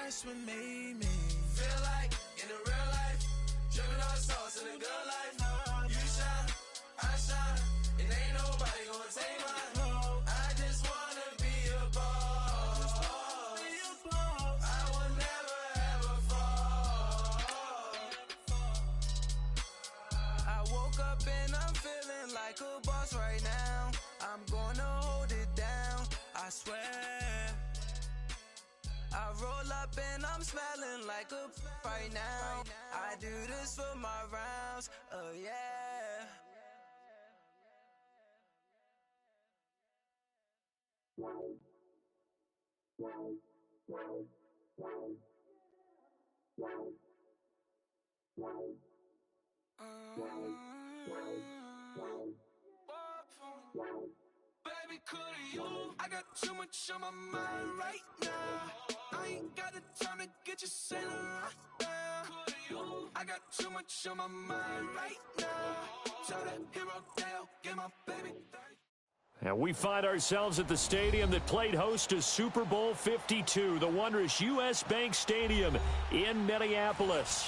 that's what made me feel like in the real life, dripping on sauce in the good life. You shine, I shine, and ain't nobody gonna take mine. I just wanna be a boss. I will never ever fall. I woke up and I'm feeling like a boss right now. I'm gonna hold it down, I swear. I roll up and I'm smelling like a right now. I do this for my rounds, oh yeah. Baby, could you? I got too much on my mind right now. I ain't got the time to get you sailing right now. I got too much on my mind right now. Tell that hero Dale, get my baby. And we find ourselves at the stadium that played host to Super Bowl 52, the wondrous U.S. Bank Stadium in Minneapolis.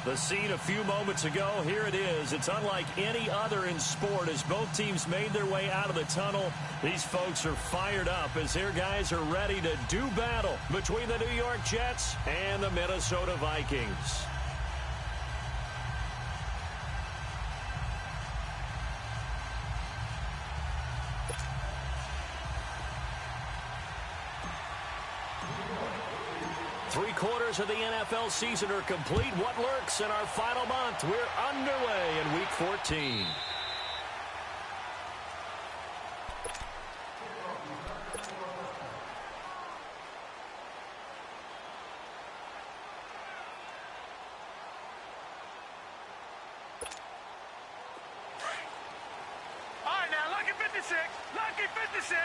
The scene a few moments ago, here it is. It's unlike any other in sport as both teams made their way out of the tunnel. These folks are fired up as their guys are ready to do battle between the New York Jets and the Minnesota Vikings. Three-quarters of the NFL season are complete. What lurks in our final month? We're underway in Week 14. All right, now, lucky 56. Lucky 56.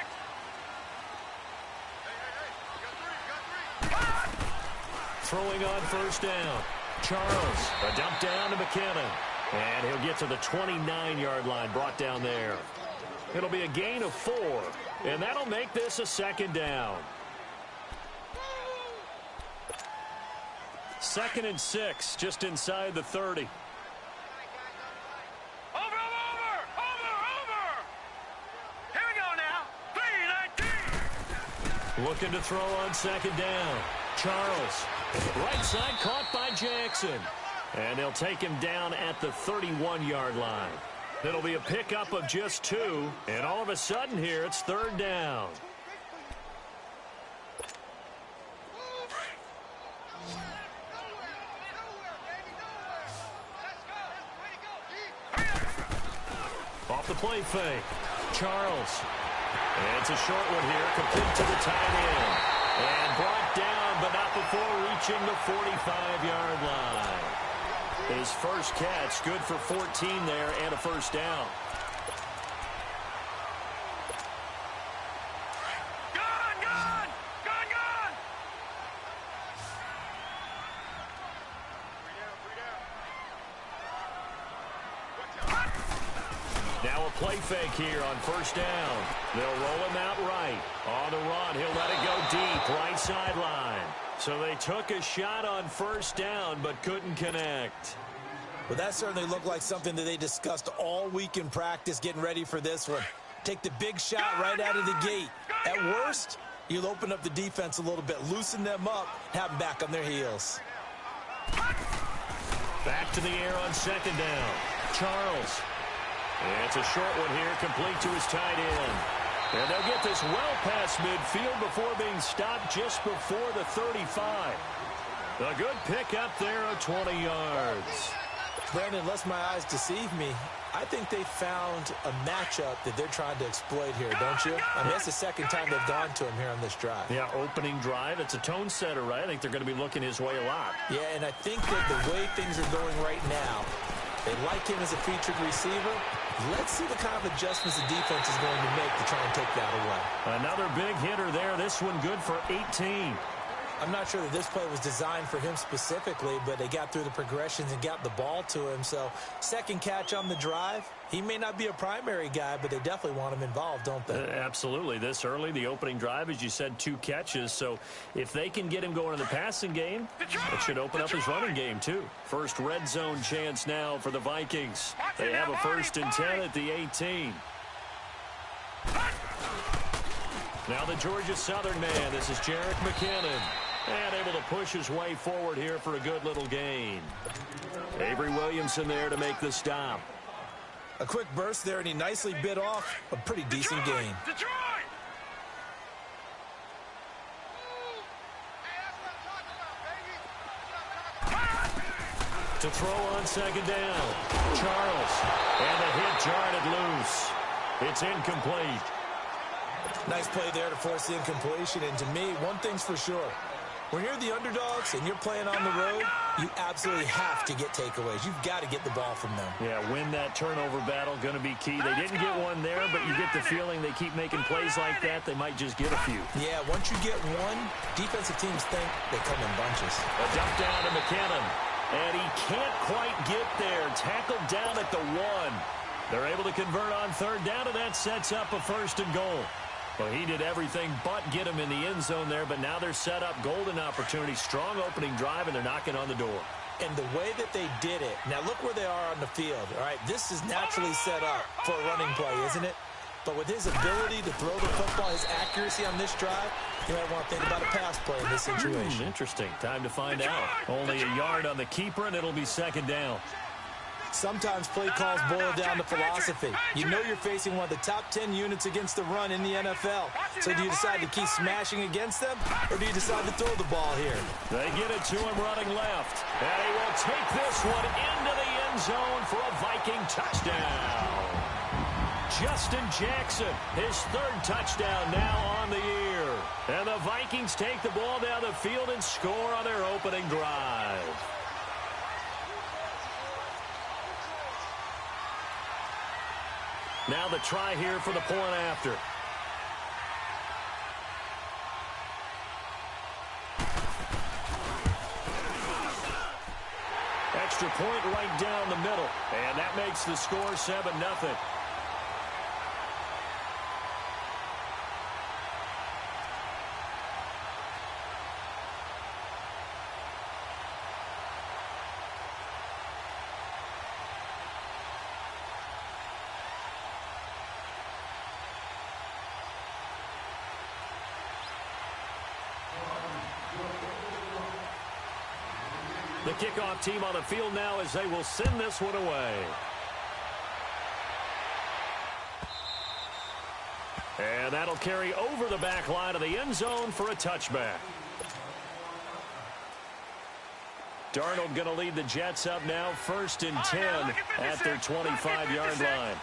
Throwing on first down. Charles, a dump down to McKinnon. And he'll get to the 29-yard line, brought down there. It'll be a gain of 4, and that'll make this a second down. 2nd and 6, just inside the 30. Over. Here we go now. 3-19. Looking to throw on second down. Charles, right side caught by Jackson. And they'll take him down at the 31-yard line. It'll be a pickup of just 2, and all of a sudden here it's 3rd down. Off the play fake. Charles. And it's a short one here, complete to the tight end. And brought down, but not before reaching the 45-yard line. His first catch, good for 14 there, and a first down. Gone! Now a play fake here on first down. They'll roll him out right. On the run, he'll let it go deep, right sideline. So they took a shot on first down, but couldn't connect. Well, that certainly looked like something that they discussed all week in practice, getting ready for this one. Take the big shot right out of the gate. At worst, you'll open up the defense a little bit, loosen them up, have them back on their heels. Back to the air on second down. Charles. And it's a short one here, complete to his tight end. And they'll get this well past midfield before being stopped just before the 35. A good pickup there of 20 yards. Brandon, unless my eyes deceive me, I think they found a matchup that they're trying to exploit here, don't you? I mean, that's the second time they've gone to him here on this drive. Yeah, opening drive. It's a tone setter, right? I think they're going to be looking his way a lot. Yeah, and I think that the way things are going right now, they like him as a featured receiver. Let's see the kind of adjustments the defense is going to make to try and take that away. Another big hitter there. This one good for 18. I'm not sure that this play was designed for him specifically, but they got through the progressions and got the ball to him. So second catch on the drive. He may not be a primary guy, but they definitely want him involved, don't they? Absolutely. This early, the opening drive, as you said, 2 catches. So if they can get him going in the passing game, it should open up his running game, too. First red zone chance now for the Vikings. They have a 1st and 10 at the 18. Now the Georgia Southern man. This is Jerick McKinnon. And able to push his way forward here for a good little gain. Avery Williamson there to make the stop. A quick burst there, and he nicely bit off a pretty decent gain. To throw on 2nd down. Charles. And the hit jarred it loose. It's incomplete. Nice play there to force the incompletion. And to me, one thing's for sure. When you're the underdogs and you're playing on the road, you absolutely have to get takeaways. You've got to get the ball from them. Yeah, win that turnover battle, going to be key. They didn't get one there, but you get the feeling they keep making plays like that, they might just get a few. Yeah, once you get one, defensive teams think they come in bunches. A dump down to McKinnon, and he can't quite get there. Tackled down at the 1. They're able to convert on 3rd down, and that sets up a 1st and goal. Well, he did everything but get him in the end zone there, but now they're set up. Golden opportunity, strong opening drive, and they're knocking on the door. And the way that they did it, now look where they are on the field. All right, this is naturally set up for a running play, isn't it? But with his ability to throw the football, his accuracy on this drive, you might want to think about a pass play in this situation. Interesting. Time to find out. Only a yard on the keeper, and it'll be 2nd down. Sometimes play calls boil down to philosophy. You know you're facing one of the top 10 units against the run in the NFL. So do you decide to keep smashing against them, or do you decide to throw the ball here? They get it to him running left. And he will take this one into the end zone for a Viking touchdown. Justin Jackson, his 3rd touchdown now on the year. And the Vikings take the ball down the field and score on their opening drive. Now the try here for the point after. Extra point right down the middle. And that makes the score 7-0. The kickoff team on the field now as they will send this one away. And that'll carry over the back line of the end zone for a touchback. Darnold going to lead the Jets up now, 1st and 10 at their 25-yard line.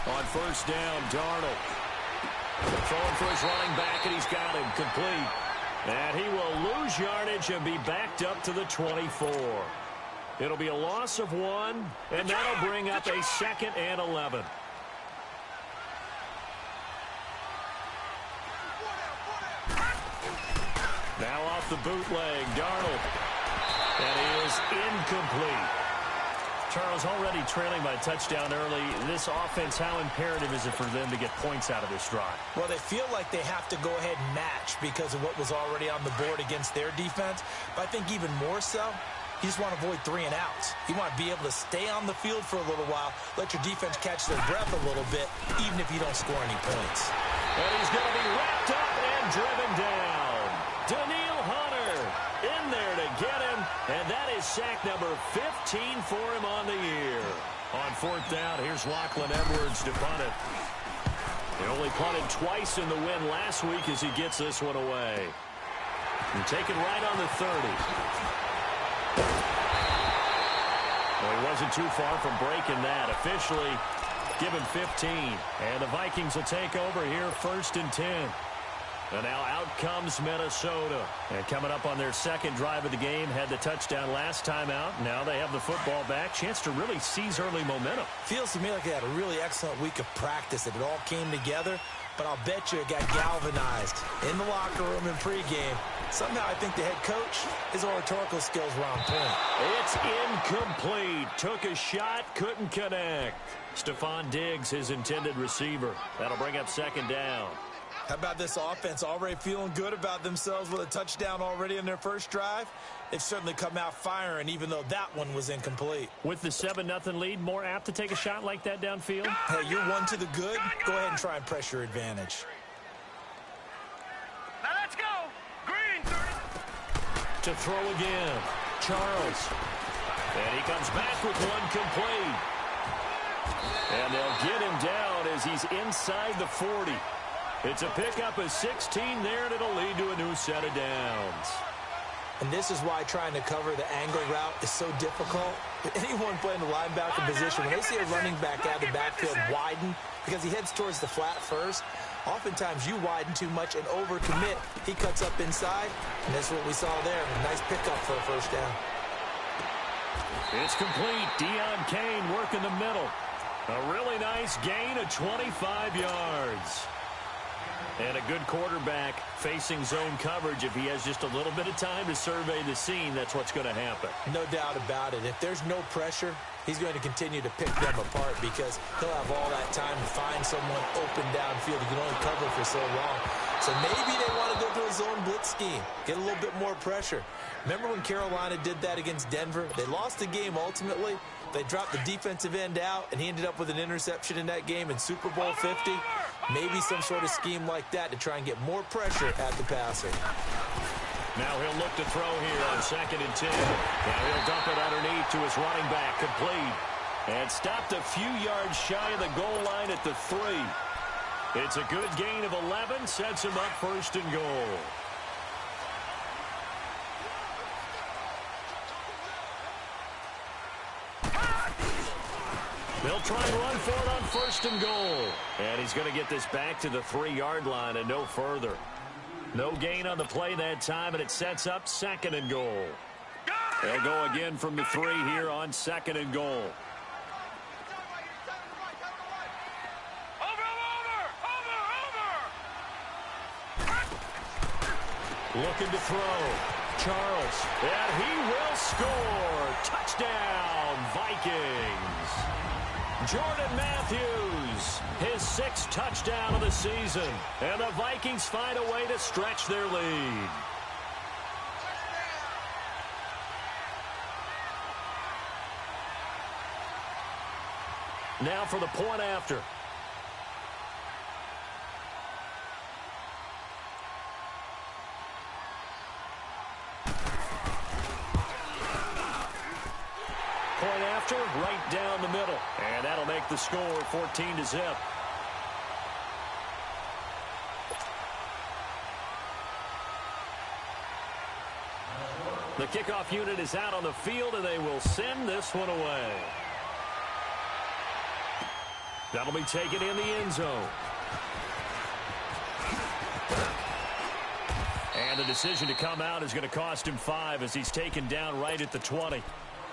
On 1st down, Darnold. Throwing for his running back, and he's got him complete. And he will lose yardage and be backed up to the 24. It'll be a loss of 1, and that'll bring up a 2nd and 11. Now off the bootleg, Darnold. And he is incomplete. Charles, already trailing by a touchdown early. This offense, how imperative is it for them to get points out of this drive? Well, they feel like they have to go ahead and match because of what was already on the board against their defense. But I think even more so, you just want to avoid 3 and outs. You want to be able to stay on the field for a little while, let your defense catch their breath a little bit, even if you don't score any points. And he's going to be wrapped up and driven down. Daniil Hunter in there to get him, and that is sack number 15 for him on the year. On 4th down, here's Lachlan Edwards to punt it. He only punted twice in the win last week as he gets this one away. And taken right on the 30. Well, he wasn't too far from breaking that. Officially, give him 15. And the Vikings will take over here, 1st and 10. And now out comes Minnesota. And coming up on their second drive of the game, had the touchdown last time out. Now they have the football back. Chance to really seize early momentum. Feels to me like they had a really excellent week of practice, that it all came together. But I'll bet you it got galvanized in the locker room in pregame. Somehow I think the head coach, his oratorical skills were on point. It's incomplete. Took a shot, couldn't connect. Stephon Diggs, his intended receiver. That'll bring up second down. How about this offense already feeling good about themselves with a touchdown already in their first drive? They've certainly come out firing, even though that one was incomplete. With the 7-0 lead, more apt to take a shot like that downfield? Hey, you're one to the good. Go ahead and try and press your advantage. Now let's go. Green, 30. To throw again. Charles. And he comes back with one complete. And they'll get him down as he's inside the 40. It's a pickup of 16 there, and it'll lead to a new set of downs. And this is why trying to cover the angle route is so difficult. Anyone playing the linebacker position, when they see a running back out of the backfield widen, because he heads towards the flat first, oftentimes you widen too much and overcommit. He cuts up inside, and that's what we saw there. A nice pickup for a first down. It's complete. Deion Kane working the middle. A really nice gain of 25 yards. And a good quarterback facing zone coverage. If he has just a little bit of time to survey the scene, that's what's going to happen. No doubt about it. If there's no pressure, he's going to continue to pick them apart because he'll have all that time to find someone open downfield. He can only cover for so long. So maybe they want to go to a zone blitz scheme, get a little bit more pressure. Remember when Carolina did that against Denver? They lost the game ultimately. They dropped the defensive end out, and he ended up with an interception in that game in Super Bowl 50. Maybe some sort of scheme like that to try and get more pressure at the passer. Now he'll look to throw here on 2nd and 10. Now he'll dump it underneath to his running back, complete. And stopped a few yards shy of the goal line at the 3. It's a good gain of 11, sets him up 1st and goal. They'll try and run for it on 1st and goal. And he's going to get this back to the 3-yard line and no further. No gain on the play that time, and it sets up 2nd and goal. They'll go again from the 3 here on 2nd and goal. Looking to throw. Charles. And he will score. Touchdown, Vikings. Jordan Matthews, his 6th touchdown of the season. And the Vikings find a way to stretch their lead. Now for the point after. Point after, right down the middle. And that'll make the score 14-0. The kickoff unit is out on the field, and they will send this one away. That'll be taken in the end zone. And the decision to come out is going to cost him 5 as he's taken down right at the 20.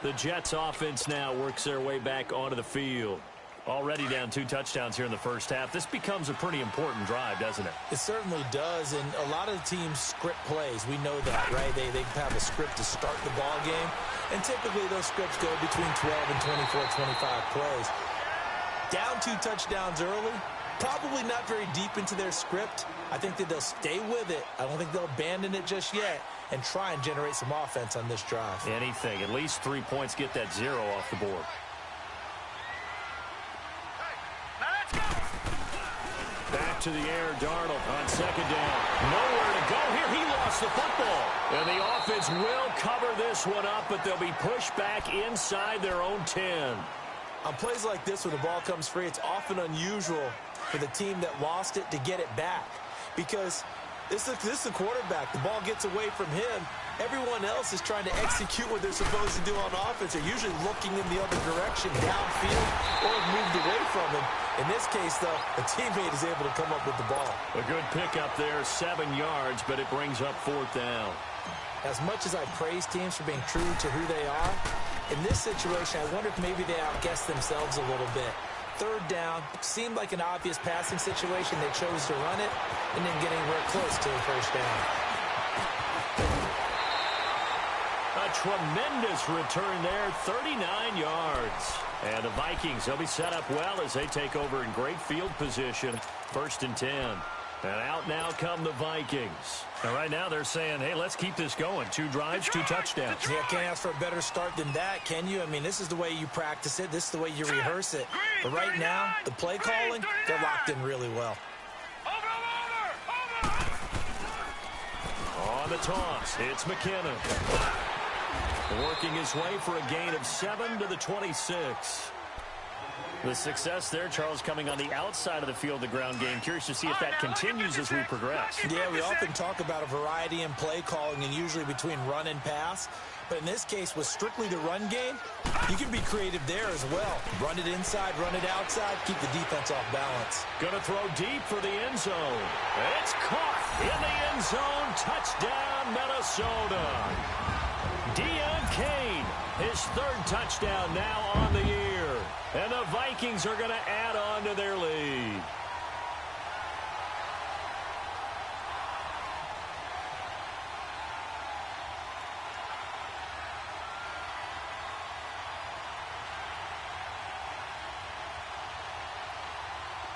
The Jets offense now works their way back onto the field. Already down 2 touchdowns here in the first half. This becomes a pretty important drive, doesn't it? It certainly does, and a lot of the teams script plays. We know that, right? They have a script to start the ball game, and typically those scripts go between 12 and 24, 25 plays. Down 2 touchdowns early, probably not very deep into their script. I think that they'll stay with it. I don't think they'll abandon it just yet and try and generate some offense on this drive. Anything. At least 3 points, get that 0 off the board. Back to the air, Darnold on 2nd down. Nowhere to go here. He lost the football. And the offense will cover this one up, but they'll be pushed back inside their own 10. On plays like this where the ball comes free, it's often unusual for the team that lost it to get it back. Because this is the quarterback. The ball gets away from him. Everyone else is trying to execute what they're supposed to do on offense. They're usually looking in the other direction, downfield, or moved away from him. In this case, though, a teammate is able to come up with the ball. A good pickup there, 7 yards, but it brings up 4th down. As much as I praise teams for being true to who they are, in this situation, I wonder if maybe they outguessed themselves a little bit. 3rd down seemed like an obvious passing situation. They chose to run it and didn't get anywhere close to the 1st down. A tremendous return there, 39 yards. And the Vikings, they'll be set up well as they take over in great field position. 1st and 10. And out now come the Vikings. And right now they're saying, hey, let's keep this going. 2 drives, 2 touchdowns. Yeah, can't ask for a better start than that, can you? I mean, this is the way you practice it. This is the way you rehearse it. But right now, the play calling, they're locked in really well. On the toss, it's McKinnon. Working his way for a gain of 7 to the 26. The success there, Charles, coming on the outside of the field, the ground game. Curious to see if that continues as we progress. Yeah, we often talk about a variety in play calling and usually between run and pass. But in this case, with strictly the run game, you can be creative there as well. Run it inside, run it outside, keep the defense off balance. Going to throw deep for the end zone. It's caught in the end zone. Touchdown, Minnesota. Deion Kane, his 3rd touchdown now on the year. And the Vikings are going to add on to their lead.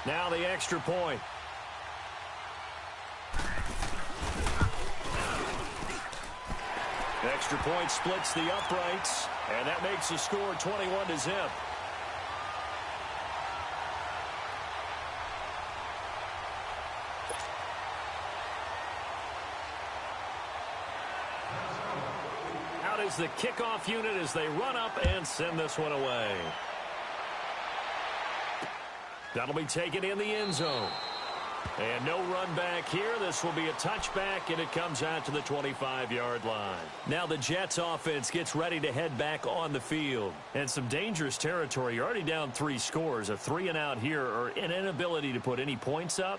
Now the extra point. Extra point splits the uprights, and that makes the score 21-0. Out is the kickoff unit as they run up and send this one away. That'll be taken in the end zone. And no run back here. This will be a touchback, and it comes out to the 25-yard line. Now the Jets offense gets ready to head back on the field. And some dangerous territory. You're already down 3 scores. A 3-and-out here, or an inability to put any points up.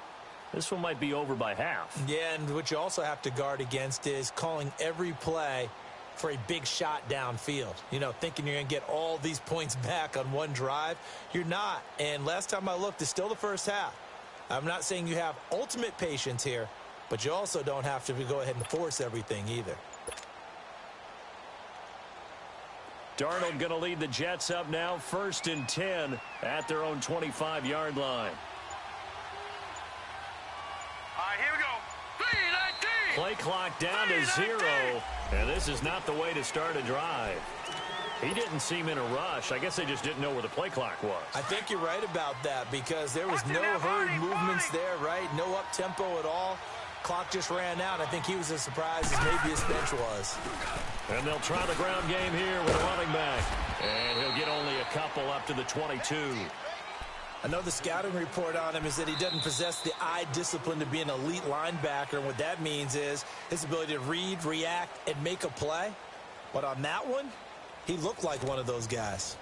This one might be over by half. Yeah, and what you also have to guard against is calling every play for a big shot downfield. You know, thinking you're going to get all these points back on one drive. You're not. And last time I looked, it's still the first half. I'm not saying you have ultimate patience here, but you also don't have to go ahead and force everything either. Darnold going to lead the Jets up now, 1st and 10 at their own 25-yard line. All right, here we go. 3-19. Play clock down to 0, and this is not the way to start a drive. He didn't seem in a rush. I guess they just didn't know where the play clock was. I think you're right about that because there was no hurried movements there, right? No up-tempo at all. Clock just ran out. I think he was as surprised as maybe his bench was. And they'll try the ground game here with a running back. And he'll get only a couple up to the 22. I know the scouting report on him is that he doesn't possess the eye discipline to be an elite linebacker. And what that means is his ability to read, react, and make a play. But on that one, he looked like one of those guys.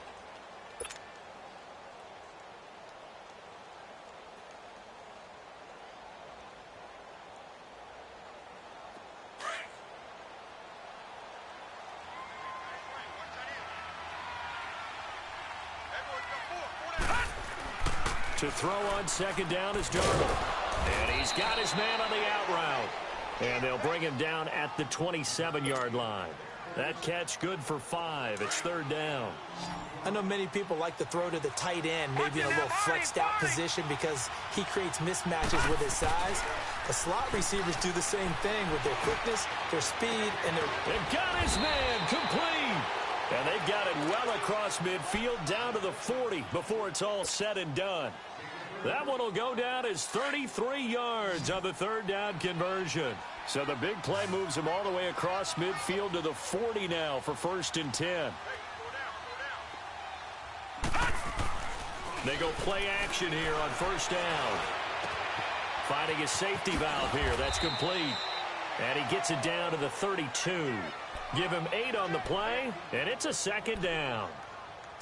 To throw on 2nd down is Darnold. And he's got his man on the out route. And they'll bring him down at the 27-yard line. That catch good for 5. It's 3rd down. I know many people like to throw to the tight end, maybe in a little flexed out position because he creates mismatches with his size. The slot receivers do the same thing with their quickness, their speed, and their... They've got his man complete. And they've got it well across midfield down to the 40 before it's all said and done. That one will go down as 33 yards on the 3rd down conversion. So the big play moves him all the way across midfield to the 40 now for 1st and 10. They go play action here on 1st down. Finding a safety valve here. That's complete. And he gets it down to the 32. Give him 8 on the play, and it's a 2nd down.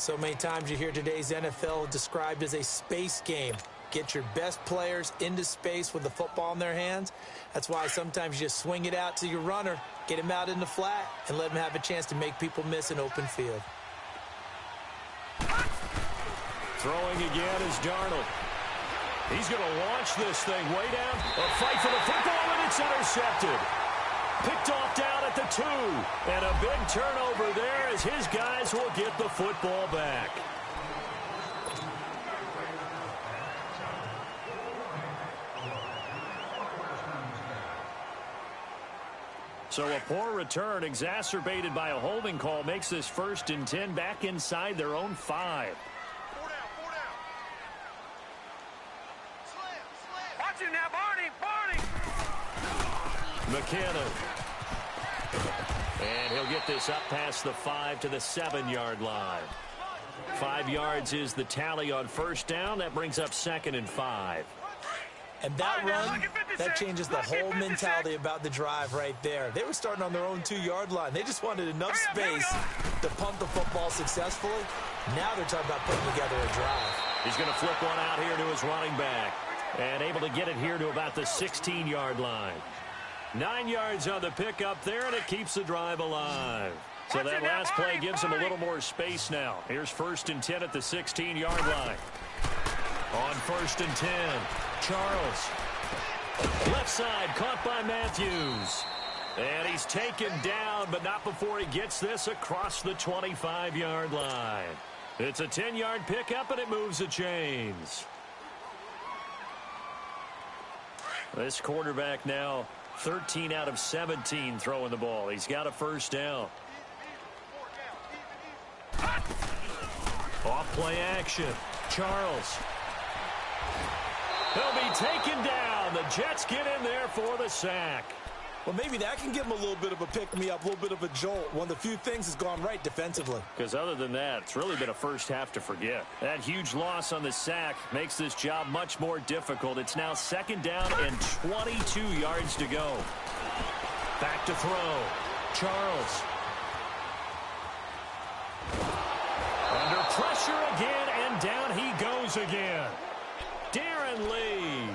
So many times you hear today's NFL described as a space game. Get your best players into space with the football in their hands. That's why sometimes you just swing it out to your runner, get him out in the flat, and let him have a chance to make people miss an open field. Throwing again is Darnold. He's going to launch this thing way down. A fight for the football, and it's intercepted. Picked off down at the 2. And a big turnover there as his guys will get the football back. So a poor return exacerbated by a holding call makes this 1st and 10 back inside their own 5. Watch it now, Barney! McKinnon. And he'll get this up past the 5 to the 7-yard line. 5 yards is the tally on 1st down. That brings up 2nd and 5. And that run, that changes the whole mentality about the drive right there. They were starting on their own 2-yard line. They just wanted enough space to pump the football successfully. Now they're talking about putting together a drive. He's going to flip one out here to his running back. And able to get it here to about the 16-yard line. 9 yards on the pickup there, and it keeps the drive alive. So that last play gives him a little more space now. Here's 1st and 10 at the 16-yard line. On 1st and 10, Charles. Left side, caught by Matthews. And he's taken down, but not before he gets this across the 25-yard line. It's a 10-yard pickup, and it moves the chains. This quarterback now 13 out of 17 throwing the ball. He's got a 1st down. Off play action. Charles. He'll be taken down. The Jets get in there for the sack. Well, maybe that can give them a little bit of a pick-me-up, a little bit of a jolt. One of the few things has gone right defensively. Because other than that, it's really been a first half to forget. That huge loss on the sack makes this job much more difficult. It's now 2nd down and 22 yards to go. Back to throw. Charles. Under pressure again, and down he goes again. Darren Lee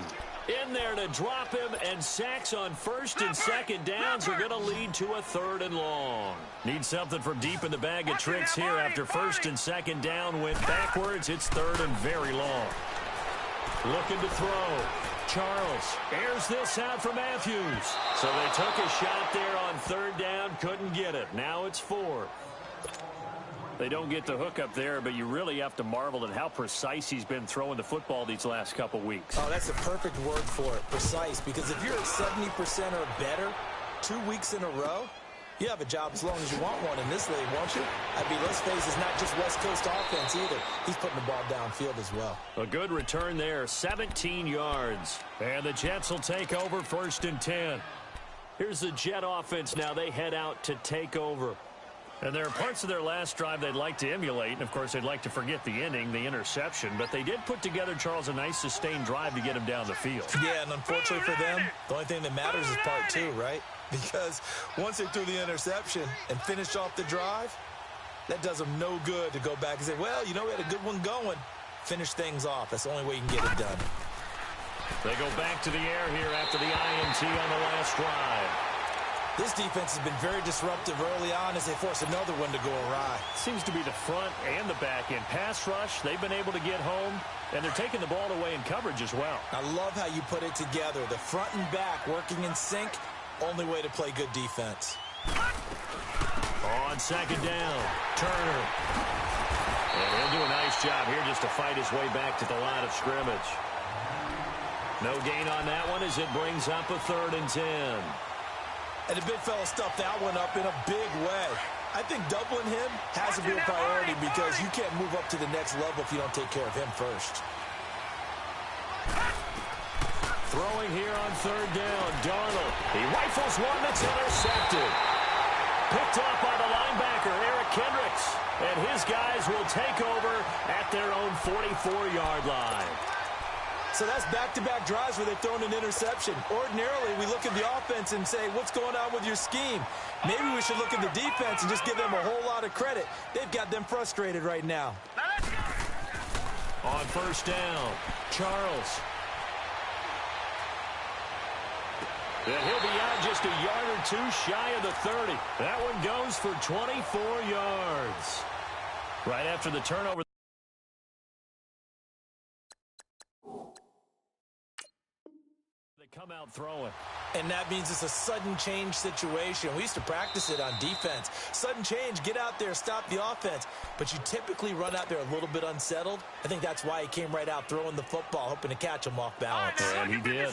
in there to drop him, and sacks on 1st and 2nd downs are going to lead to a 3rd and long. Need something from deep in the bag of tricks here after 1st and 2nd down went backwards. It's 3rd and very long. Looking to throw. Charles airs this out for Matthews. So they took a shot there on 3rd down, couldn't get it. Now it's 4th. They don't get the hook up there, but you really have to marvel at how precise he's been throwing the football these last couple weeks. Oh, that's the perfect word for it, precise. Because if you're at 70% or better 2 weeks in a row, you have a job as long as you want one in this league, won't you? I mean, let's face it, it's not just West Coast offense either. He's putting the ball downfield as well. A good return there, 17 yards. And the Jets will take over 1st and 10. Here's the Jet offense now. They head out to take over. And there are parts of their last drive they'd like to emulate. And, of course, they'd like to forget the inning, the interception. But they did put together, Charles, a nice sustained drive to get him down the field. Yeah, and unfortunately for them, the only thing that matters is part 2, right? Because once they threw the interception and finished off the drive, that does them no good to go back and say, well, you know, we had a good one going. Finish things off. That's the only way you can get it done. They go back to the air here after the INT on the last drive. This defense has been very disruptive early on as they force another one to go awry. Seems to be the front and the back end. Pass rush, they've been able to get home, and they're taking the ball away in coverage as well. I love how you put it together. The front and back working in sync, only way to play good defense. On 2nd down, Turner. And he'll do a nice job here just to fight his way back to the line of scrimmage. No gain on that one as it brings up a 3rd and 10. And the big fella stuffed that one up in a big way. I think doubling him has to be a priority because you can't move up to the next level if you don't take care of him first. Throwing here on 3rd down, Darnold. He rifles one that's intercepted. Picked off by the linebacker, Eric Kendricks. And his guys will take over at their own 44-yard line. So that's back-to-back drives where they've thrown an interception. Ordinarily, we look at the offense and say, what's going on with your scheme? Maybe we should look at the defense and just give them a whole lot of credit. They've got them frustrated right now. On first down, Charles. And he'll be out just a yard or two shy of the 30. That one goes for 24 yards. Right after the turnover. They come out throwing. And that means it's a sudden change situation. We used to practice it on defense. Sudden change, get out there, stop the offense. But you typically run out there a little bit unsettled. I think that's why he came right out throwing the football, hoping to catch him off balance. And he did.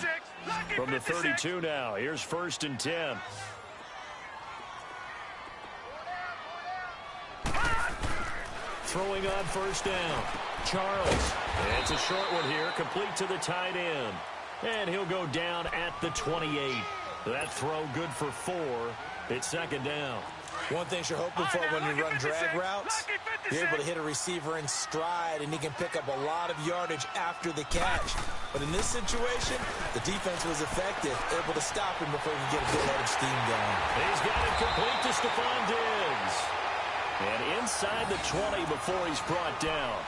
From the 32 now, here's 1st and 10. Throwing on first down, Charles. It's a short one here, complete to the tight end. And he'll go down at the 28. That throw good for 4. It's 2nd down. One thing you're hoping for when you run drag routes, you're able to hit a receiver in stride, and he can pick up a lot of yardage after the catch. But in this situation, the defense was effective, able to stop him before he could get a good head of steam going. He's got it complete to Stephon Diggs. And inside the 20 before he's brought down.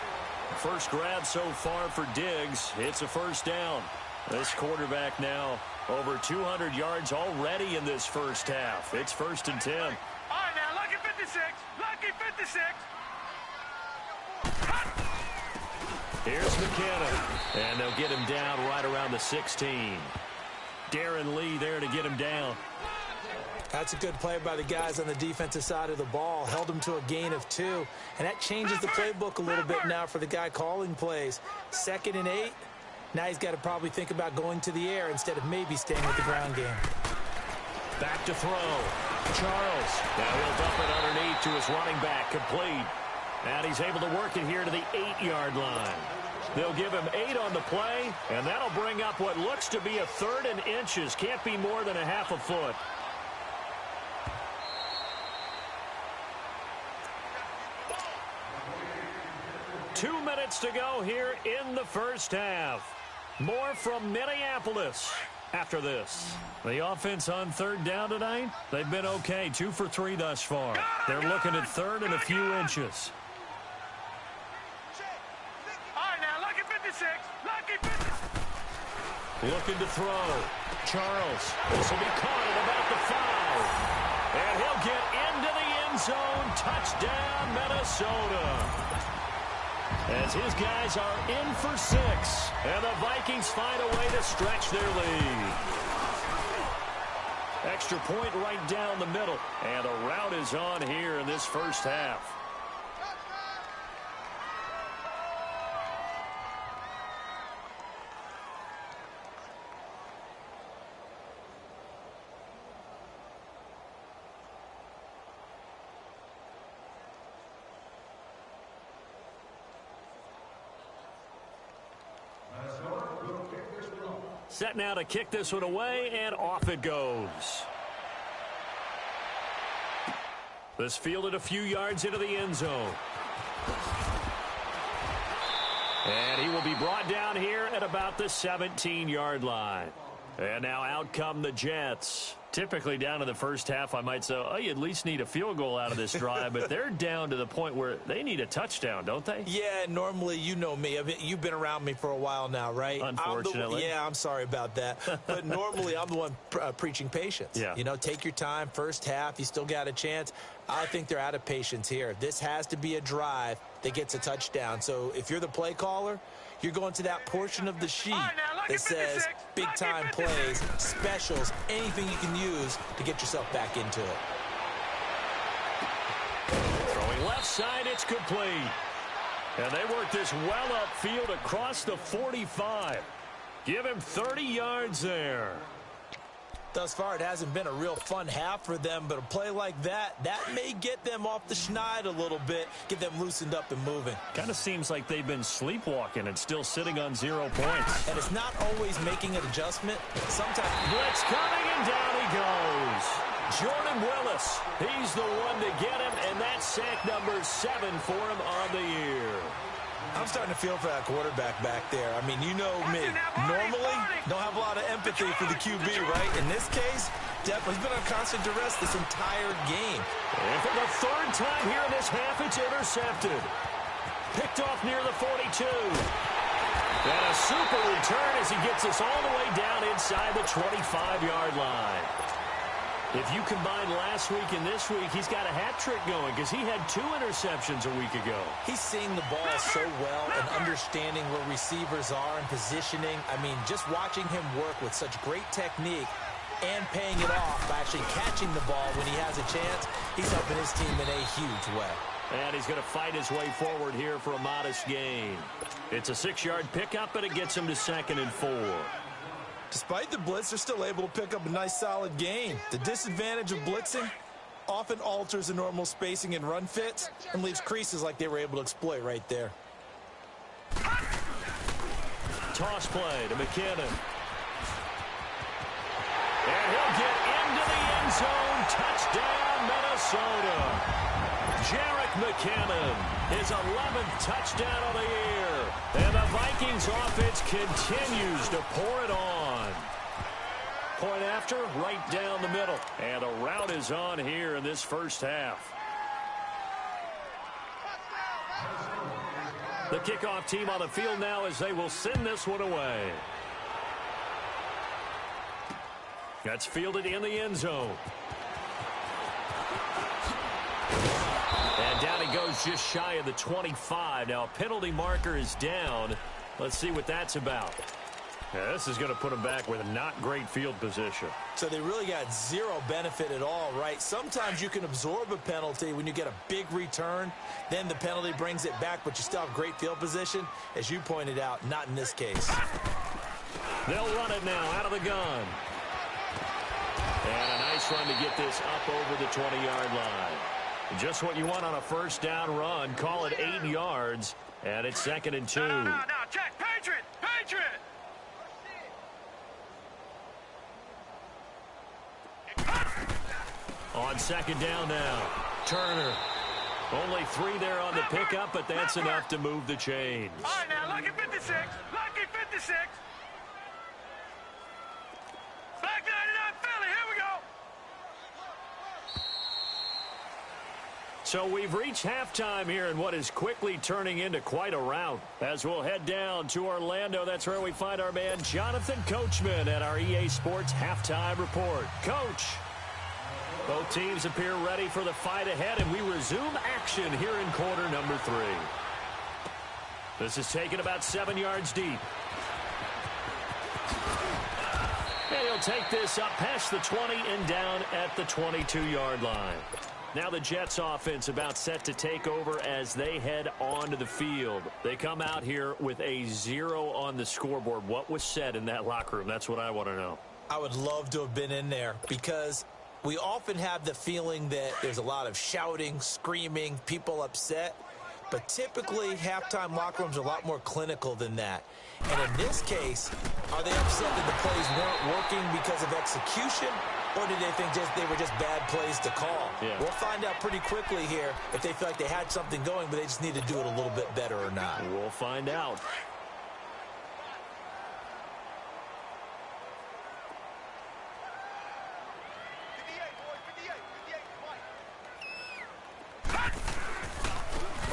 First grab so far for Diggs. It's a first down. This quarterback now over 200 yards already in this first half. It's 1st and 10. All right, now, lucky 56. Lucky 56. Here's McKinnon. And they'll get him down right around the 16. Darren Lee there to get him down. That's a good play by the guys on the defensive side of the ball. Held him to a gain of 2. And that changes the playbook a little bit now for the guy calling plays. 2nd and 8. Now he's got to probably think about going to the air instead of maybe staying with the ground game. Back to throw. Charles. Now he'll dump it underneath to his running back. Complete. And he's able to work it here to the 8-yard line. They'll give him 8 on the play, and that'll bring up what looks to be a 3rd and inches. Can't be more than a half a foot. Two minutes to go here in the first half. More from Minneapolis after this. The offense on 3rd down tonight, they've been okay. 2 for 3 thus far. They're looking at 3rd and a few inches. All right, now, lucky 56. Lucky 56. Looking to throw. Charles. This will be caught at about the 5. And he'll get into the end zone. Touchdown, Minnesota. As his guys are in for 6. And the Vikings find a way to stretch their lead. Extra point right down the middle. And the route is on here in this first half. Set now to kick this one away, and off it goes. This fielded a few yards into the end zone. And he will be brought down here at about the 17-yard line. And now out come the Jets. Typically down in the first half, I might say, oh, you at least need a field goal out of this drive. But they're down to the point where they need a touchdown, don't they? Yeah, normally, you know me. You've been around me for a while now, right? Unfortunately. I'm sorry about that. But normally, I'm the one preaching patience. Yeah. You know, take your time. First half, you still got a chance. I think they're out of patience here. This has to be a drive that gets a touchdown. So if you're the play caller, you're going to that portion of the sheet that says big-time plays, specials, anything you can use to get yourself back into it. Throwing left side, it's complete. And they work this well upfield across the 45. Give him 30 yards there. Thus far, it hasn't been a real fun half for them, but a play like that may get them off the schneid a little bit, get them loosened up and moving. Kind of seems like they've been sleepwalking and still sitting on 0 points. And it's not always making an adjustment. Sometimes blitz coming, and down he goes. Jordan Willis, he's the one to get him, and that's sack number 7 for him on the year. I'm I'm starting to feel for that quarterback back there. I mean, you know me. Normally, don't have a lot of empathy for the QB, right? In this case, definitely, he's been on constant duress this entire game. And for the third time here in this half, it's intercepted. Picked off near the 42. And a super return as he gets us all the way down inside the 25-yard line. If you combine last week and this week, he's got a hat trick going because he had 2 interceptions a week ago. He's seeing the ball so well and understanding where receivers are and positioning. I mean, just watching him work with such great technique and paying it off by actually catching the ball when he has a chance, he's helping his team in a huge way. And he's going to fight his way forward here for a modest gain. It's a 6-yard pickup, and it gets him to 2nd and 4. Despite the blitz, they're still able to pick up a nice, solid gain. The disadvantage of blitzing often alters the normal spacing and run fits and leaves creases like they were able to exploit right there. Toss play to McKinnon. And he'll get into the end zone. Touchdown, Minnesota. Jarek McKinnon, his 11th touchdown of the year. And the Vikings offense continues to pour it on. Point after, right down the middle. And a rout is on here in this first half. The kickoff team on the field now as they will send this one away. That's fielded in the end zone. And down he goes just shy of the 25. Now a penalty marker is down. Let's see what that's about. Yeah, this is going to put him back with a not great field position. So they really got zero benefit at all, right? Sometimes you can absorb a penalty when you get a big return. Then the penalty brings it back, but you still have great field position. As you pointed out, not in this case. They'll run it now out of the gun. And a nice run to get this up over the 20-yard line. Just what you want on a first down run. Call it 8 yards, and it's 2nd and 2. No, check. Patriot! Patriot! On 2nd down now, Turner. Only 3 there on the pickup, but that's enough to move the chains. All right, now, lucky 56. Lucky 56. Black 99 Philly, here we go. So we've reached halftime here in what is quickly turning into quite a rout. As we'll head down to Orlando, that's where we find our man Jonathan Coachman at our EA Sports Halftime Report. Coach, both teams appear ready for the fight ahead, and we resume action here in quarter number 3. This is taken about 7 yards deep. And he'll take this up past the 20 and down at the 22-yard line. Now the Jets offense about set to take over as they head onto the field. They come out here with a 0 on the scoreboard. What was said in that locker room? That's what I want to know. I would love to have been in there because we often have the feeling that there's a lot of shouting, screaming, people upset. But typically, halftime locker rooms are a lot more clinical than that. And in this case, are they upset that the plays weren't working because of execution? Or did they think they were just bad plays to call? Yeah. We'll find out pretty quickly here if they feel like they had something going, but they just need to do it a little bit better or not. We'll find out.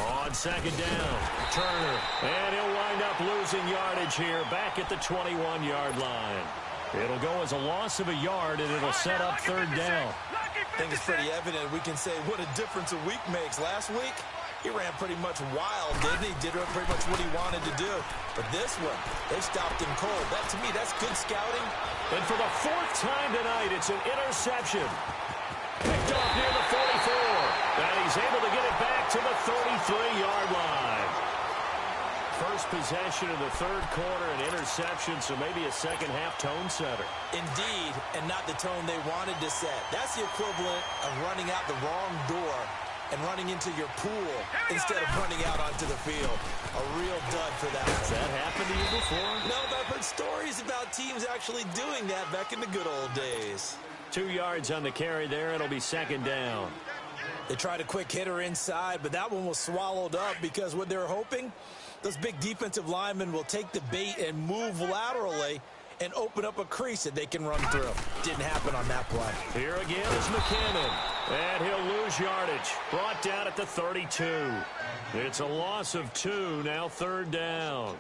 On 2nd down, Turner, and he'll wind up losing yardage here back at the 21-yard line. It'll go as a loss of a yard, and it'll set up 3rd down. I think it's pretty evident. We can say what a difference a week makes. Last week, he ran pretty much wild, didn't he? Did pretty much what he wanted to do. But this one, they stopped him cold. That, to me, that's good scouting. And for the 4th time tonight, it's an interception. Picked off near the 44. And he's able to get it back to the 33-yard line. First possession of the 3rd quarter, an interception, so maybe a second-half tone setter. Indeed, and not the tone they wanted to set. That's the equivalent of running out the wrong door and running into your pool instead of running out onto the field. A real dud for that. Has that happened to you before? No, but I've heard stories about teams actually doing that back in the good old days. 2 yards on the carry there. It'll be 2nd down. They tried a quick hitter inside, but that one was swallowed up because what they're hoping, those big defensive linemen will take the bait and move laterally and open up a crease that they can run through. Didn't happen on that play. Here again is McKinnon, and he'll lose yardage. Brought down at the 32. It's a loss of 2, now 3rd down.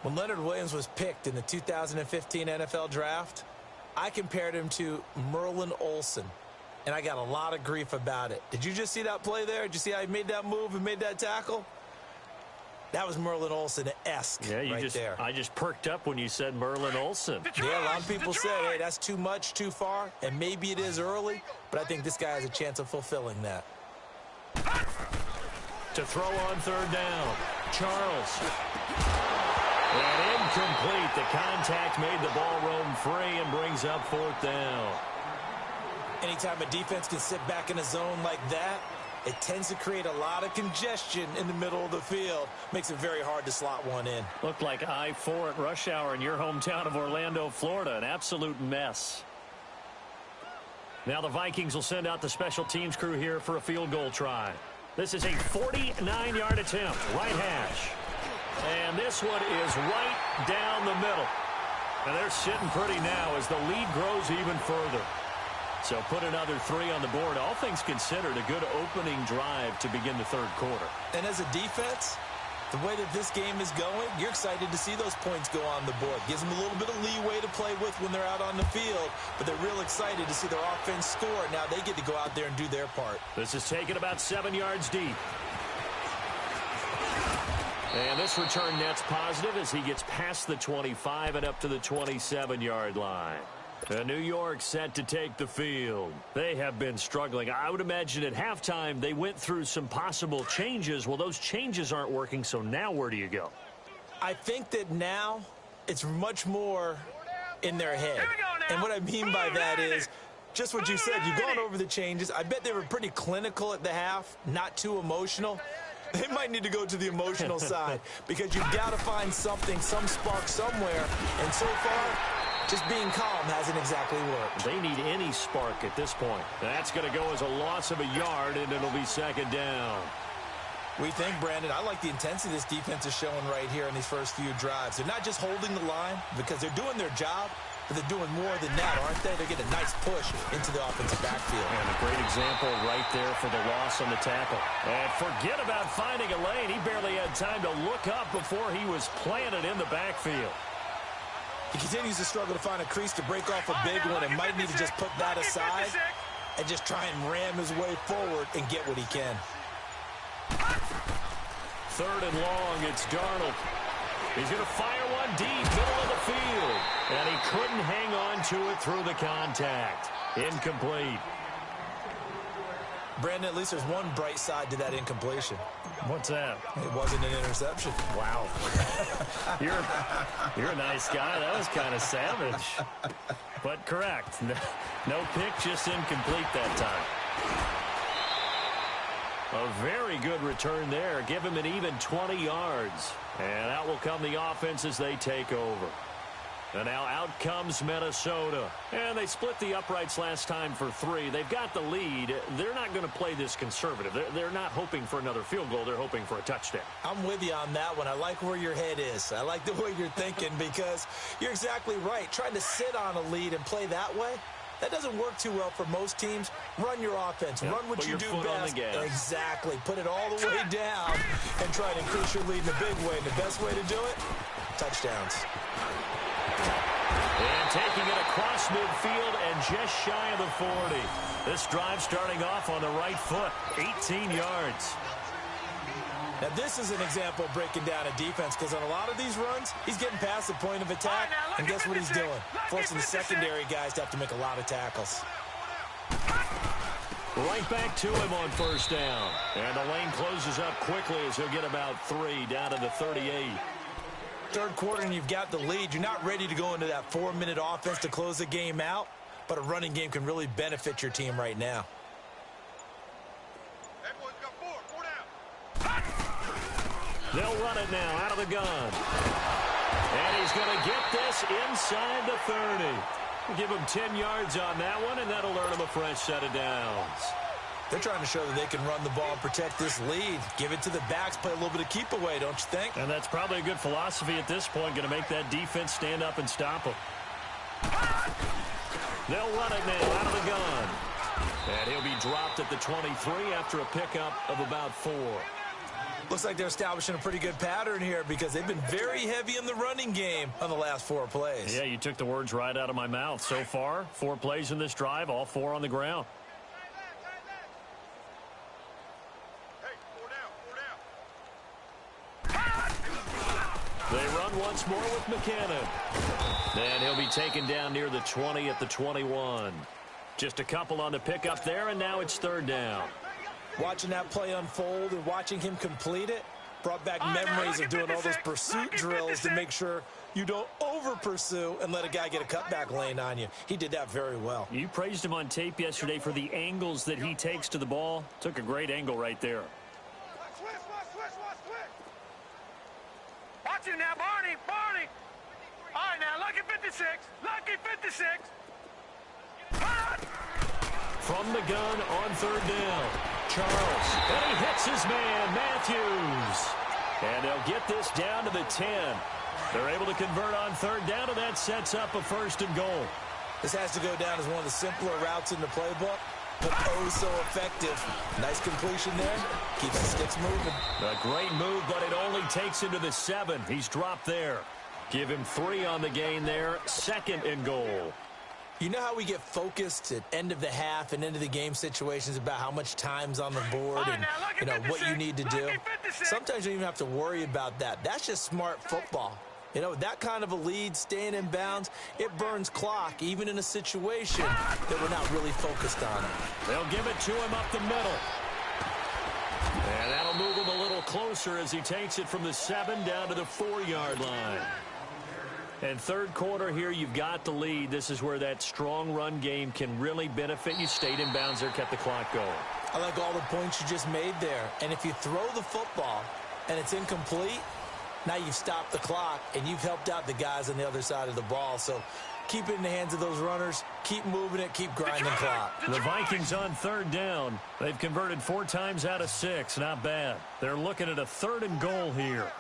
When Leonard Williams was picked in the 2015 NFL Draft, I compared him to Merlin Olsen, and I got a lot of grief about it. Did you just see that play there? Did you see how he made that move and made that tackle? That was Merlin Olsen-esque there. I just perked up when you said Merlin Olsen. Yeah, a lot of people say, hey, that's too much, too far, and maybe it is early, but I think this guy has a chance of fulfilling that. To throw on 3rd down, Charles. And incomplete. The contact made the ball roam free and brings up 4th down. Anytime a defense can sit back in a zone like that, it tends to create a lot of congestion in the middle of the field. Makes it very hard to slot one in. Looked like I-4 at rush hour in your hometown of Orlando, Florida. An absolute mess. Now the Vikings will send out the special teams crew here for a field goal try. This is a 49-yard attempt, right hash. And this one is right down the middle. And they're sitting pretty now as the lead grows even further. So put another 3 on the board. All things considered, a good opening drive to begin the 3rd quarter. And as a defense, the way that this game is going, you're excited to see those points go on the board. Gives them a little bit of leeway to play with when they're out on the field, but they're real excited to see their offense score. Now they get to go out there and do their part. This is taken about 7 yards deep. And this return net's positive as he gets past the 25 and up to the 27-yard line. New York set to take the field. They have been struggling. I would imagine at halftime they went through some possible changes. Well, those changes aren't working, so now where do you go? I think that now it's much more in their head. And what I mean by that is just what you said. You've gone over the changes. I bet they were pretty clinical at the half, not too emotional. They might need to go to the emotional side because you've got to find something, some spark somewhere. And so far, just being calm hasn't exactly worked. They need any spark at this point. That's going to go as a loss of a yard, and it'll be 2nd down. We think, Brandon, I like the intensity this defense is showing right here in these first few drives. They're not just holding the line because they're doing their job, but they're doing more than that, aren't they? They're getting a nice push into the offensive backfield. And a great example right there for the loss on the tackle. And forget about finding a lane. He barely had time to look up before he was planted in the backfield. He continues to struggle to find a crease to break off a big one and might need to just put that aside and just try and ram his way forward and get what he can. 3rd and long, it's Darnold. He's going to fire one deep, middle of the field. And he couldn't hang on to it through the contact. Incomplete. Brandon, at least there's one bright side to that incompletion. What's that? It wasn't an interception. Wow. You're a nice guy. That was kind of savage. But correct. No pick, just incomplete that time. A very good return there. Give him an even 20 yards. And out will come the offense as they take over. And now out comes Minnesota. And they split the uprights last time for 3. They've got the lead. They're not going to play this conservative. They're not hoping for another field goal. They're hoping for a touchdown. I'm with you on that one. I like where your head is. I like the way you're thinking because you're exactly right. Trying to sit on a lead and play that way, that doesn't work too well for most teams. Run your offense. Run what you do best. Exactly. Put it all the way down and try to increase your lead in a big way. And the best way to do it, touchdowns. And taking it across midfield and just shy of the 40. This drive starting off on the right foot, 18 yards. Now, this is an example of breaking down a defense because on a lot of these runs, he's getting past the point of attack, and guess what he's doing? Forcing the secondary guys to have to make a lot of tackles. Right back to him on 1st down. And the lane closes up quickly as he'll get about 3 down to the 38. 3rd quarter and you've got the lead. You're not ready to go into that 4-minute offense to close the game out, but a running game can really benefit your team right now. That boy's got 4 down. They'll run it now out of the gun. And he's going to get this inside the 30. Give him 10 yards on that one, and that'll earn him a fresh set of downs. They're trying to show that they can run the ball and protect this lead. Give it to the backs, play a little bit of keep away, don't you think? And that's probably a good philosophy at this point, going to make that defense stand up and stop them. They'll run it now out of the gun. And he'll be dropped at the 23 after a pickup of about 4. Looks like they're establishing a pretty good pattern here because they've been very heavy in the running game on the last 4 plays. Yeah, you took the words right out of my mouth. So far, 4 plays in this drive, all 4 on the ground. They run once more with McKinnon. And he'll be taken down near the 20 at the 21. Just a couple on the pickup there, and now it's 3rd down. Watching that play unfold and watching him complete it brought back memories of doing all those pursuit drills to make sure you don't over-pursue and let a guy get a cutback lane on you. He did that very well. You praised him on tape yesterday for the angles that he takes to the ball. Took a great angle right there. Watch it now, Barney. All right, now, lucky 56. Lucky 56. From the gun on 3rd down. Charles. And he hits his man, Matthews. And they'll get this down to the 10. They're able to convert on 3rd down, and that sets up a 1st and goal. This has to go down as one of the simpler routes in the playbook, but oh so effective. Nice completion there. Keeps the sticks moving. A great move, but it only takes him to the 7. He's dropped there. Give him 3 on the gain there. 2nd and goal. You know how we get focused at end of the half and end of the game situations about how much time's on the board and what you need to do? Sometimes you don't even have to worry about that. That's just smart football. You know, that kind of a lead, staying in bounds, it burns clock, even in a situation that we're not really focused on. They'll give it to him up the middle. And that'll move him a little closer as he takes it from the 7 down to the 4-yard line. And 3rd quarter here, you've got the lead. This is where that strong run game can really benefit you. Stayed in bounds there, kept the clock going. I like all the points you just made there. And if you throw the football and it's incomplete, now you've stopped the clock and you've helped out the guys on the other side of the ball. So keep it in the hands of those runners. Keep moving it. Keep grinding the clock. The Vikings on 3rd down. They've converted 4 times out of 6. Not bad. They're looking at a 3rd and goal here.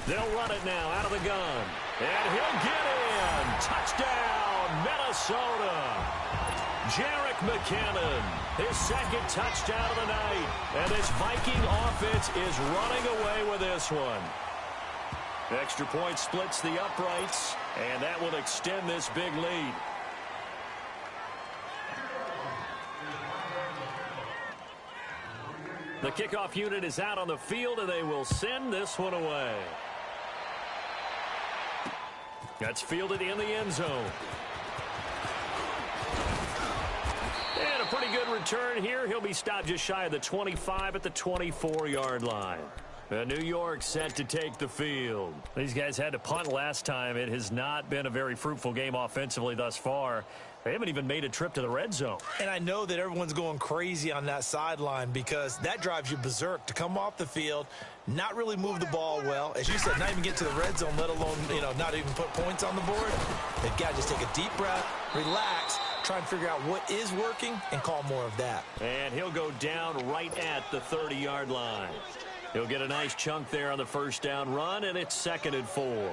They'll run it now out of the gun. And he'll get in. Touchdown, Minnesota. Jerick McKinnon, his 2nd touchdown of the night. And this Viking offense is running away with this one. Extra point splits the uprights, and that will extend this big lead. The kickoff unit is out on the field, and they will send this one away. That's fielded in the end zone. And a pretty good return here. He'll be stopped just shy of the 25 at the 24-yard line. New York set to take the field. These guys had to punt last time. It has not been a very fruitful game offensively thus far. They haven't even made a trip to the red zone. And I know that everyone's going crazy on that sideline because that drives you berserk to come off the field, not really move the ball well. As you said, not even get to the red zone, let alone, not even put points on the board. They've got to just take a deep breath, relax, try and figure out what is working and call more of that. And he'll go down right at the 30-yard line. He'll get a nice chunk there on the 1st down run, and it's 2nd and 4.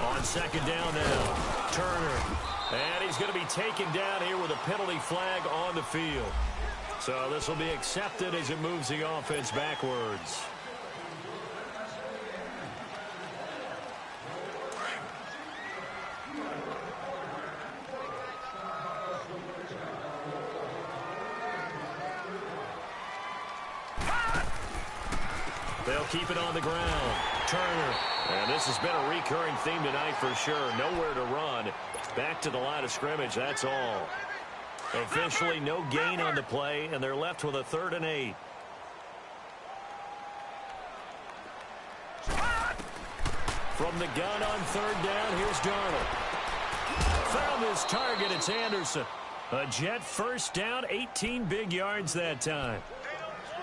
On 2nd down now, Turner. And he's going to be taken down here with a penalty flag on the field. So this will be accepted as it moves the offense backwards. They'll keep it on the ground. Turner. And this has been a recurring theme tonight for sure. Nowhere to run. Back to the line of scrimmage, that's all. Officially no gain on the play, and they're left with a 3rd and 8. From the gun on 3rd down, here's Darnold. Found his target, it's Anderson. A Jet first down, 18 big yards that time.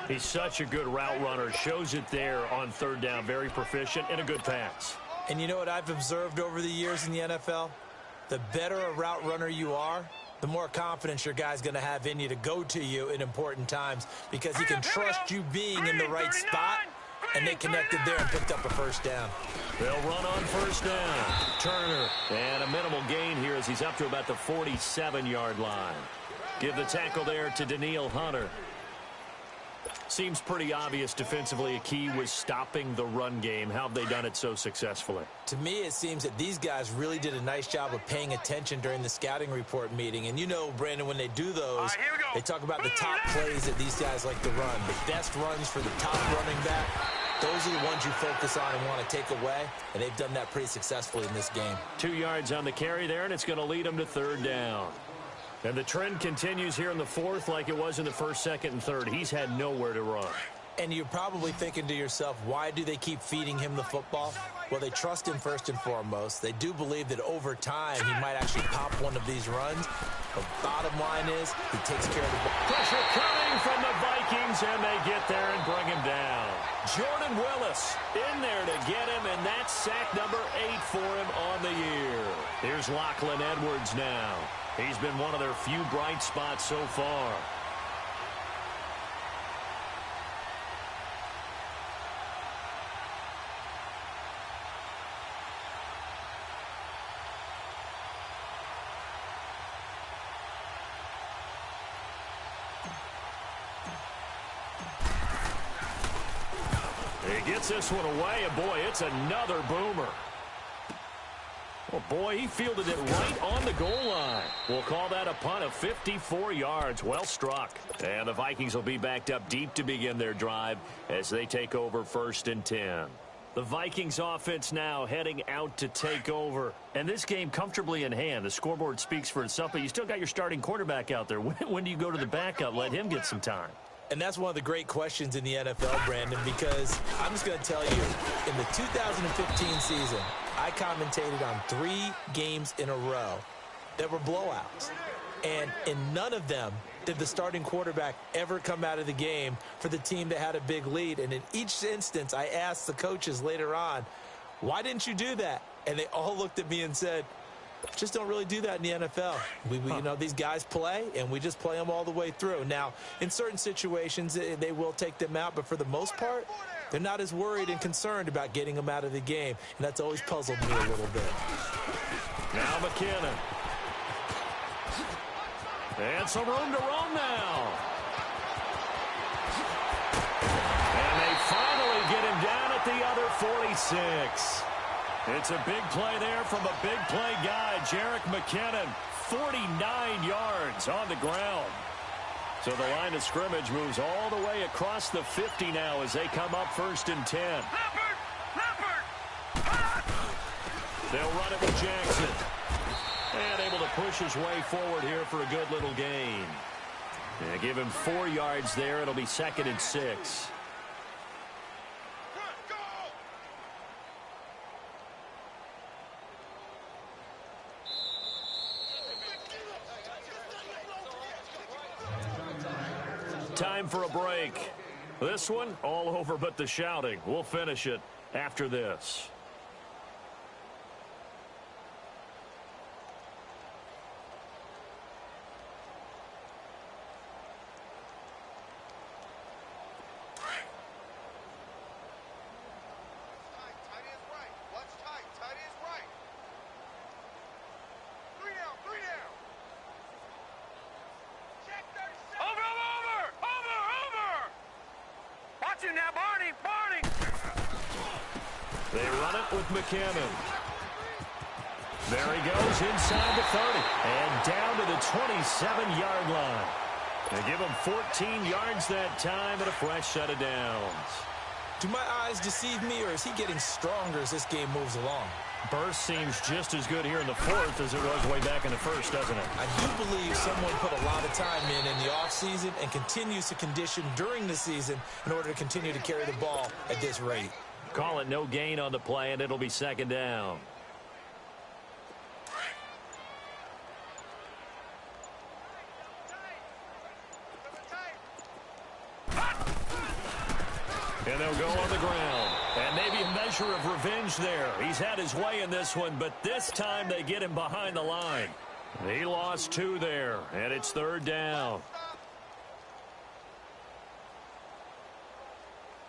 He's such a good route runner. Shows it there on 3rd down. Very proficient and a good pass. And you know what I've observed over the years in the NFL? The better a route runner you are, the more confidence your guy's going to have in you to go to you in important times because he can trust you being in the right spot, and they connected there and picked up a 1st down. They'll run on 1st down. Turner, and a minimal gain here as he's up to about the 47-yard line. Give the tackle there to Danielle Hunter. Seems pretty obvious defensively a key was stopping the run game. How have they done it so successfully? To me, it seems that these guys really did a nice job of paying attention during the scouting report meeting. And you know, Brandon, when they do those, they talk about the top plays that these guys like to run. The best runs for the top running back, those are the ones you focus on and want to take away. And they've done that pretty successfully in this game. 2 yards on the carry there, and it's going to lead them to 3rd down. And the trend continues here in the 4th like it was in the 1st, 2nd, and 3rd. He's had nowhere to run. And you're probably thinking to yourself, why do they keep feeding him the football? Well, they trust him first and foremost. They do believe that over time he might actually pop one of these runs. The bottom line is he takes care of the ball. Pressure coming from the Vikings, and they get there and bring him down. Jordan Willis in there to get him, and that's sack number 8 for him on the year. Here's Lachlan Edwards now. He's been one of their few bright spots so far. He gets this one away, and boy, it's another boomer. Oh, boy, he fielded it right on the goal line. We'll call that a punt of 54 yards. Well struck. And the Vikings will be backed up deep to begin their drive as they take over 1st and 10. The Vikings offense now heading out to take over. And this game comfortably in hand. The scoreboard speaks for itself, but you still got your starting quarterback out there. When do you go to the backup? Let him get some time. And that's one of the great questions in the NFL, Brandon, because I'm just going to tell you, in the 2015 season, I commentated on 3 games in a row that were blowouts. And in none of them did the starting quarterback ever come out of the game for the team that had a big lead. And in each instance, I asked the coaches later on, why didn't you do that? And they all looked at me and said, just don't really do that in the NFL. You know, these guys play, and we just play them all the way through. Now, in certain situations, they will take them out, but for the most part, they're not as worried and concerned about getting them out of the game, and that's always puzzled me a little bit. Now McKinnon. And some room to run now. And they finally get him down at the other 46. It's a big play there from a big play guy, Jerick McKinnon. 49 yards on the ground. So the line of scrimmage moves all the way across the 50 now as they come up 1st and 10. They'll run it with Jackson. And able to push his way forward here for a good little gain. And give him 4 yards there. It'll be 2nd and 6. Time for a break. This one, all over but the shouting. We'll finish it after this. They run it with McKinnon. There he goes inside the 30 and down to the 27-yard line. They give him 14 yards that time and a fresh set of downs. Do my eyes deceive me, or is he getting stronger as this game moves along? Burst seems just as good here in the fourth as it was way back in the first, doesn't it? I do believe someone put a lot of time in the offseason and continues to condition during the season in order to continue to carry the ball at this rate. Call it no gain on the play, and it'll be second down. And they'll go on the ground. And maybe a measure of revenge there. He's had his way in this one, but this time they get him behind the line. He lost 2 there, and it's third down.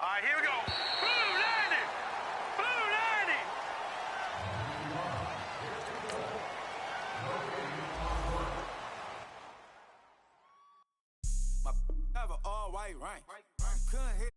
All right, here we go. Blue 90. Blue 90. My have an all-white rank. Couldn't hit